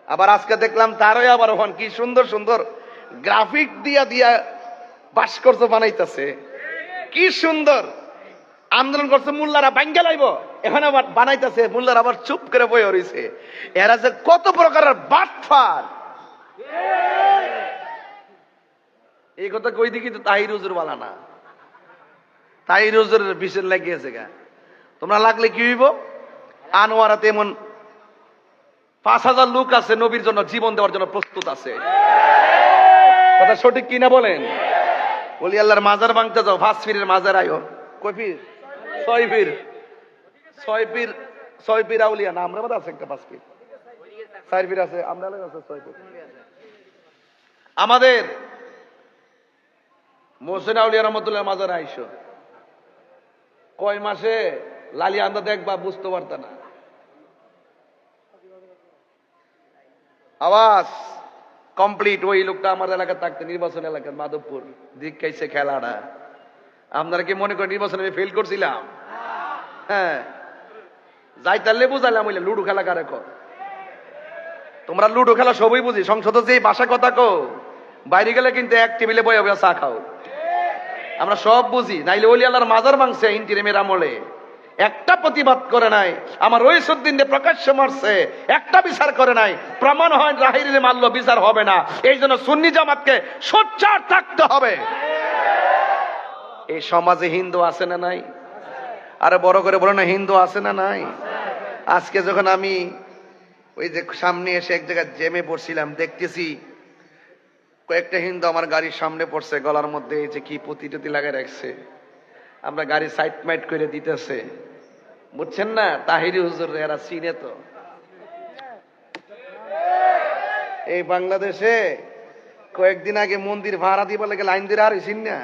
আবার আজকে দেখলাম তারই আবার হন কি সুন্দর সুন্দর গ্রাফিক দিয়া দিয়া ভাস্কর্য বানাইতেছে, কি সুন্দর আন্দোলন করছে। মোল্লারা ভাঙ্গা লাইব, এখন আবার বানাইতেছে, মোল্লারা আবার চুপ করে বয়ে রইছে। এরা যে কত প্রকারের বাটফার, এই কথা কই দি কিন্তু তাহির হুজুর বালা না, তাহির হুজুরের বিষয় লাগিয়েছে গা। তোমরা লাগলে কি হইব? আনোয়ারাতে এমন 5,000 লোক আছে নবীর জন্য জীবন দেওয়ার জন্য প্রস্তুত আছে। কথা সঠিক কিনা বলেন? বলি আল্লাহর মাজার ভাঙতে যাও, 5 পীরের মাজার আয়ো। কয় পীর? 6 পীর। 6 পীর, 6 পীর আউলিয়া না, আমরা আছে একটা 5 পীর, 4 পীর আছে, আমরা আছে 6 পীর। আমাদের মোহসেন আউলিয়া রহমতুল্লাহ মাজার আইসো, কয় মাসে লালি আন্দা দেখবা বুঝতে পারত না। আওয়াজ কমপ্লিট। ওই লোকটা আমার এলাকা থাকতে, নির্বাচন এলাকার মাধবপুর দিক খাইছে খেলাটা। আপনারা কি মনে করেন নির্বাচনে আমি ফেল করছিলাম? হ্যাঁ, যাই তাহলে বুঝালাম হইলে লুডো খেলা কারে কর। তোমরা লুডো খেলা সবই বুঝি, সংসদে যে ভাষা কথা কো, বাইরে গেলে কিন্তু এক টেবিলে বয়ে বয়ে চা খাও। আমরা সব বুঝি। নাইলে ওলি আল্লাহর মাজার ভাঙছে ইন্টিরিমের আমলে, একটা প্রতিবাদ করে নাই। আমার রইসুদ্দিন প্রকাশ্যে মারছে, একটা বিচার করে নাই। প্রমাণ হয় রাহিরে মারলো, বিচার হবে না। এই জন্য সুন্নি জামাতকে সোচ্চার থাকতে হবে। এই সমাজে হিন্দু আছে না নাই? আরে বড় করে বলো না, হিন্দু আছে না নাই? আজকে যখন আমি ওই যে সামনে এসে এক জায়গায় জেমে পড়ছিলাম, দেখতেছি কয়েকটা হিন্দু আমার গাড়ির সামনে পড়ছে, গলার মধ্যে এই যে কি পুঁতি টুতি লাগাই রাখছে। আমরা গাড়ি সাইড মাইট করে দিতেছে, বুঝছেন না? তাহিরি হুজুর এরা চিনে তো। এই বাংলাদেশে কয়েকদিন আগে মন্দির ভাড়া দিবা লেগে লাইন দিয়ে আর চিন না,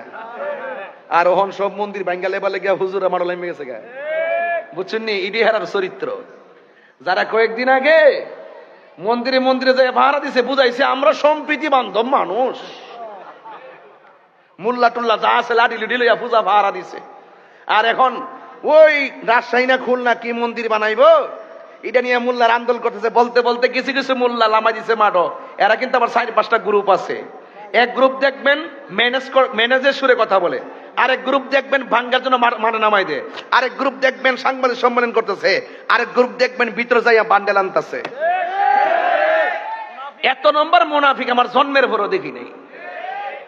আর ওহন সব মন্দির ভাঙ্গা লেবা লেগে হুজুর আমার লাইমে গেছে গা। বুঝছেন নি? ইডি হারার চরিত্র। যারা কয়েকদিন আগে মন্দিরে মন্দিরে যায় ভাড়া দিছে, বুঝাইছে আমরা সম্প্রীতি বান্ধব মানুষ। মুল্লা টুল্লা যা আছে লাঠি লুটি লইয়া পূজা ভাড়া দিছে। আর এখন ওই রাজশাহী না খুলনা কি মন্দির বানাইবো, এটা নিয়ে মোল্লার আন্দোলন করতেছে। বলতে বলতে কিছু কিছু মোল্লা লামা দিছে মাঠো। এরা কিন্তু আবার 4-5টা গ্রুপ আছে। এক গ্রুপ দেখবেন ম্যানেজের সুরে কথা বলে, আরেক গ্রুপ দেখবেন ভাঙ্গার জন্য মাঠে নামাই দেয়, আরেক গ্রুপ দেখবেন সাংবাদিক সম্মেলন করতেছে, আরেক গ্রুপ দেখবেন ভিতরে যাইয়া বান্ডেল আনতেছে। এত নম্বর মুনাফিক আমার জন্মের ভরও দেখি নেই।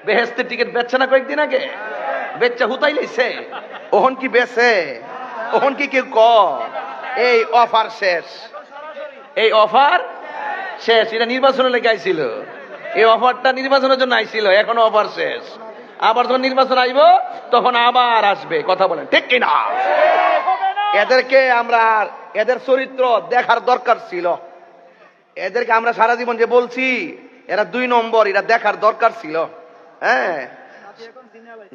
বেহেস্তের টিকিট বেচছে না কয়েকদিন আগে, বেচা হুতাই লাইছে। ওহন কি বেচে? ওহন কি কেউ ক? এই অফার শেষ, এই অফার শেষ। এটা নির্বাচনের লেগে আইছিল, এই অফারটা নির্বাচনের জন্য আইছিল, এখন অফার শেষ। আবার যখন নির্বাচন আইব তখন আবার আসবে। কথা বলেন ঠিক কিনা? এদেরকে আমরা, এদের চরিত্র দেখার দরকার ছিল। এদেরকে আমরা সারা জীবন যে বলছি এরা 2 নম্বর, এটা দেখার দরকার ছিল। হ্যাঁ,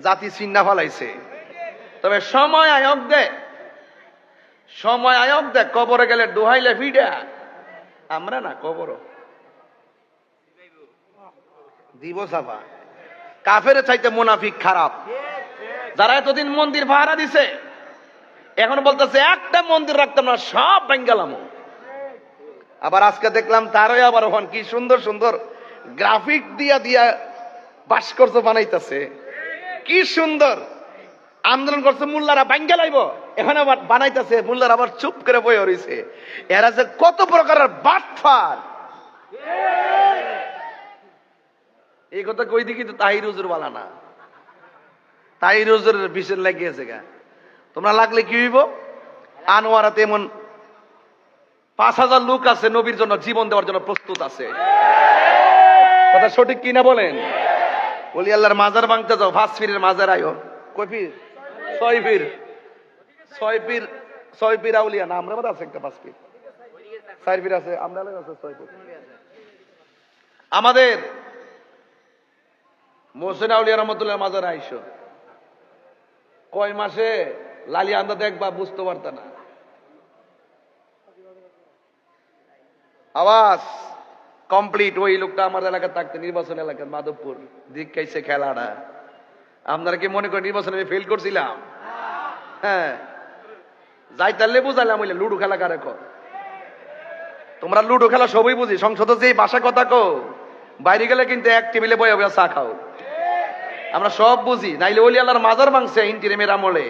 জাতি চিন্না ফলাইছে। তবে সময় আয়োগ দে, সময় আয়োগ দে। কবরে গেলে ডুহাইলে ফিডা, আমরা না কবর দিব সাফা। কাফের চাইতে মুনাফিক খারাপ। যারা এতদিন মন্দির ভাড়া দিছে, এখন বলতেছে একটা মন্দির রাখতাম না, সব ভাঙ্গালাম। আবার আজকে দেখলাম তারই আবার হন কি সুন্দর সুন্দর গ্রাফিক দিয়া দিয়া ভাস্কর্য বানাইতেছে, কি সুন্দর আন্দোলন করছে। মোল্লারা ভাঙ্গা লাইব, এখন আবার বানাইতেছে, মোল্লারা আবার চুপ করে বয়ে রইছে। এরা যে কত প্রকারের বাটফার, এই কথা কই দি কিন্তু তাহির হুজুর বালা না, তাহির হুজুরের বিষয় লাগিয়েছে গা। তোমরা লাগলে কি হইব? আনোয়ারাতে এমন 5,000 লোক আছে নবীর জন্য জীবন দেওয়ার জন্য প্রস্তুত আছে। কথা সঠিক কিনা বলেন? বলি আল্লাহর মাজার ভাঙতে যাও, 5 পীরের মাজার আয়ো। কয় পীর? 6 পীর। 6 পীর, 6 পীর আউলিয়া না, আমরা আছে একটা 5 পীর, 4 পীর আছে, আমরা আছে 6 পীর। আমাদের মোহসেন আউলিয়া রহমতুল্লাহ মাজার আইসো, কয় মাসে লালি আন্দা দেখবা বুঝতে পারত না। আওয়াজ কমপ্লিট। ওই লোকটা আমার এলাকা থাকতে, নির্বাচন এলাকার মাধবপুর দিক খাইছে খেলাটা। আপনারা কি মনে করেন নির্বাচনে আমি ফেল করছিলাম? হ্যাঁ, যাই তাহলে বুঝালাম হইলে লুডো খেলা কারে কর। তোমরা লুডো খেলা সবই বুঝি, সংসদ যে ভাষা কথা কো, বাইরে গেলে কিন্তু এক টেবিলে বয়ে বয়ে চা খাও। আমরা সব বুঝি, নাইলে ওলি আল্লাহর মাজার ভাঙছে ইন্টিরিমের আমলে,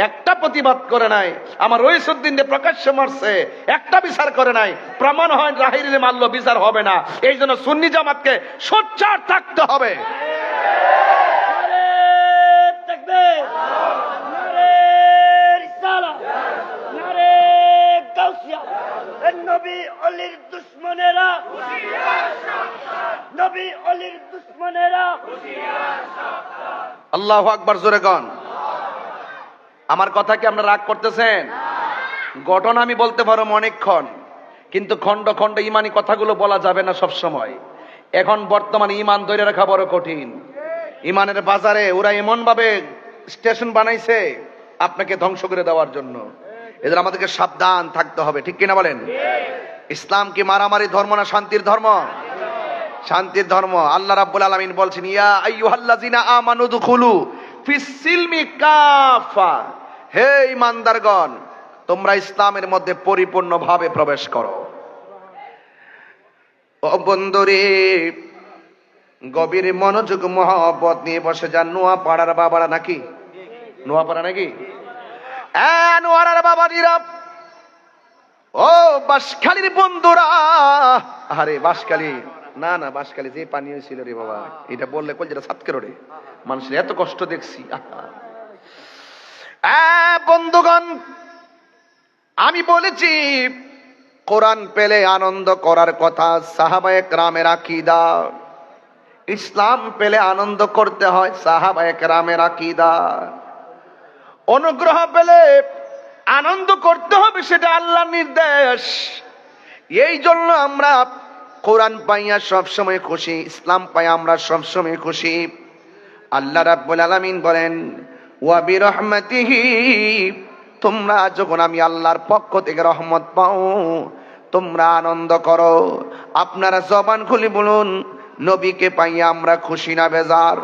একটা প্রতিবাদ করে নাই। আমার রইসুদ্দিন প্রকাশ্য মারছে, একটা বিচার করে নাই। প্রমাণ হয় রাহিরে মারলো, বিচার হবে না। এই জন্য সুন্নি জামাতকে সোচ্চার থাকতে হবে। নবী অলির দুশ্মনেরা, নবী অলির দুশ্মনেরা। আল্লাহু আকবার, জোরে কন। আমার কথা কি আপনারা রাগ করতেছেন? ঘটনা আমি বলতে পারো অনেকক্ষণ, কিন্তু খন্ড খন্ড ইমানি কথাগুলো বলা যাবে না সব সময়। এখন বর্তমানে ইমান ধরে রাখা বড় কঠিন। ইমানের বাজারে ওরা এমন ভাবে স্টেশন বানাইছে আপনাকে ধ্বংস করে দেওয়ার জন্য। এদের আমাদেরকে সাবধান থাকতে হবে, ঠিক কিনা বলেন? ইসলাম কি মারামারি ধর্ম না শান্তির ধর্ম? শান্তির ধর্ম। আল্লাহ রাব্বুল আলামিন বলছেন, ইয়া আইয়ুহাল্লাযিনা আমানু দুখুলু ফিস সিলমি কাফা, হে ঈমানদারগণ তোমরা ইসলামের মধ্যে পরিপূর্ণভাবে প্রবেশ করো। ও বন্ধুরে, গভীর মনোযোগ মহব্বত নিয়ে বসে যান। নোয়াপাড়ার বাবারা নাকি? নোয়াপাড়া নাকি? নোয়ারার বাবাজিরা, ও বাঁশখালীর বন্ধুরা। আরে বাঁশখালী না না, বাঁশখালী যে পানি হয়েছিল রে বাবা, এটা বললে কল যেটা সাতকের রে, মানুষের এত কষ্ট দেখছি। বন্ধুগণ, আমি বলেছি কোরআন পেলে আনন্দ করার কথা সাহাবায়ে কেরামের আকীদা। ইসলাম পেলে আনন্দ করতে হয় সাহাবায়ে কেরামের আকীদা। অনুগ্রহ পেলে আনন্দ করতে হবে, সেটা আল্লাহর নির্দেশ। এই জন্য আমরা কোরআন পাইয়া সবসময় খুশি, ইসলাম পাইয়া আমরা সবসময় খুশি। আল্লাহ রাব্বুল আলামিন বলেন, ওয়া বিরহমাতিহি, তোমরা যখন আমি আল্লাহর পক্ষ থেকে রহমত পাও তোমরা আনন্দ করো। আপনারা জবান খুলে বলুন, নবীকে পাইয়া আমরা খুশি না বেজার?